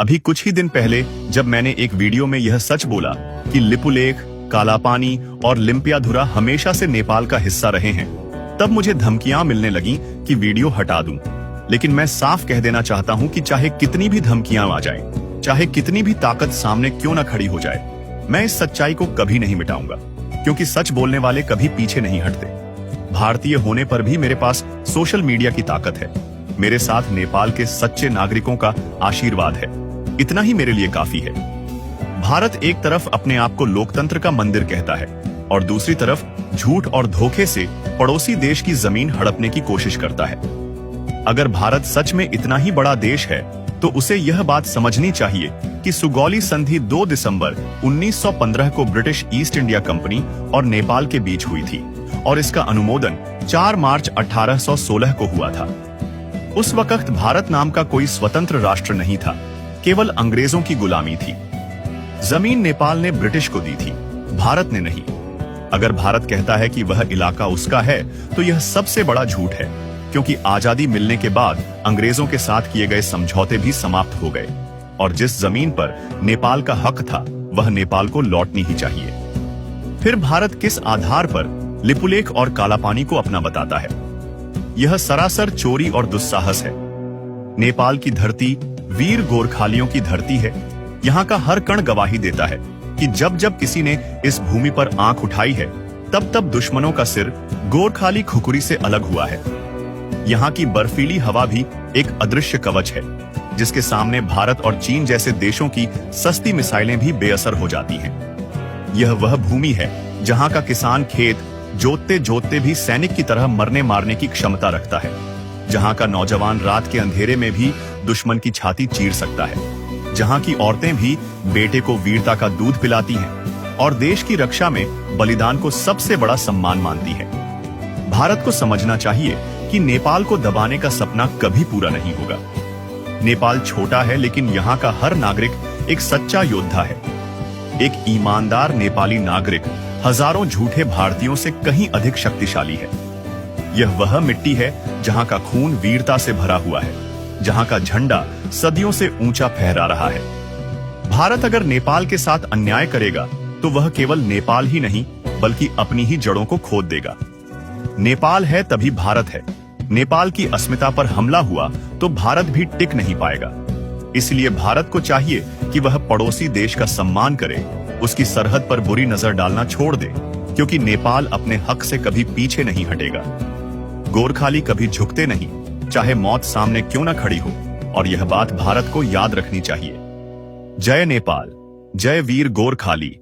अभी कुछ ही दिन पहले जब मैंने एक वीडियो में यह सच बोला कि लिपुलेख, कालापानी और लिम्पियाधुरा हमेशा से नेपाल का हिस्सा रहे हैं, तब मुझे धमकियां मिलने लगीं कि वीडियो हटा दूं। लेकिन मैं साफ कह देना चाहता हूं कि चाहे कितनी भी धमकियां आ जाएं, चाहे कितनी भी ताकत सामने क्यों न खड़ी हो जाए, मैं इस सच्चाई को कभी नहीं मिटाऊंगा, क्योंकि सच बोलने वाले कभी पीछे नहीं हटते। भारतीय होने पर भी मेरे पास सोशल मीडिया की ताकत है। मेरे साथ नेपाल के सच्चे नागरिकों का आशीर्वाद है। इतना ही मेरे लिए काफी है। भारत एक तरफ अपने आप को लोकतंत्र का मंदिर कहता है और दूसरी तरफ झूठ और धोखे से पड़ोसी देश की जमीन हड़पने की कोशिश करता है। अगर भारत सच में इतना ही बड़ा देश है तो उसे यह बात समझनी चाहिए कि सुगौली संधि 2 दिसंबर 1915 को ब्रिटिश ईस्ट इंडिया कंपनी और नेपाल के बीच हुई थी और इसका अनुमोदन 4 मार्च 1816 को हुआ था। उस वक्त भारत नाम का कोई स्वतंत्र राष्ट्र नहीं था, केवल अंग्रेजों की गुलामी थी। जमीन नेपाल ने ब्रिटिश को दी थी, भारत ने नहीं। अगर भारत कहता है कि वह इलाका उसका है तो यह सबसे बड़ा झूठ है, क्योंकि आजादी मिलने के बाद अंग्रेजों के साथ किए गए समझौते भी समाप्त हो गए और जिस जमीन पर नेपाल का हक था वह नेपाल को लौटनी ही चाहिए। फिर भारत किस आधार पर लिपुलेख और कालापानी को अपना बताता है? यह सरासर चोरी और दुस्साहस है। नेपाल की धरती वीर गोरखालियों की धरती है। यहाँ का हर कण गवाही देता है कि जब जब किसी ने इस भूमि पर आंख उठाई है तब तब दुश्मनों का सिर गोरखाली खुकुरी से अलग हुआ है। यहाँ की बर्फीली हवा भी एक अदृश्य कवच है, जिसके सामने भारत और चीन जैसे देशों की सस्ती मिसाइलें भी बेअसर हो जाती हैं। यह वह भूमि है जहाँ का किसान खेत जोतते जोतते भी सैनिक की तरह मरने मारने की क्षमता रखता है, जहाँ का नौजवान रात के अंधेरे में भी दुश्मन की छाती चीर सकता है, जहाँ की औरतें भी बेटे को वीरता का दूध पिलाती हैं और देश की रक्षा में बलिदान को सबसे बड़ा सम्मान मानती हैं। भारत को समझना चाहिए कि नेपाल को दबाने का सपना कभी पूरा नहीं होगा। नेपाल छोटा है, लेकिन यहाँ का हर नागरिक एक सच्चा योद्धा है। एक ईमानदार नेपाली नागरिक हजारों झूठे भारतीयों से कहीं अधिक शक्तिशाली है। यह वह मिट्टी है जहां का खून वीरता से भरा हुआ है, जहां का झंडा सदियों से ऊंचा फहरा रहा है। भारत अगर नेपाल के साथ अन्याय करेगा तो वह केवल नेपाल ही नहीं बल्कि अपनी ही जड़ों को खोद देगा। नेपाल है तभी भारत है। नेपाल की अस्मिता पर हमला हुआ तो भारत भी टिक नहीं पाएगा। इसलिए भारत को चाहिए कि वह पड़ोसी देश का सम्मान करे, उसकी सरहद पर बुरी नजर डालना छोड़ दे, क्योंकि नेपाल अपने हक से कभी पीछे नहीं हटेगा। गोरखाली कभी झुकते नहीं, चाहे मौत सामने क्यों न खड़ी हो, और यह बात भारत को याद रखनी चाहिए। जय नेपाल, जय वीर गोरखाली।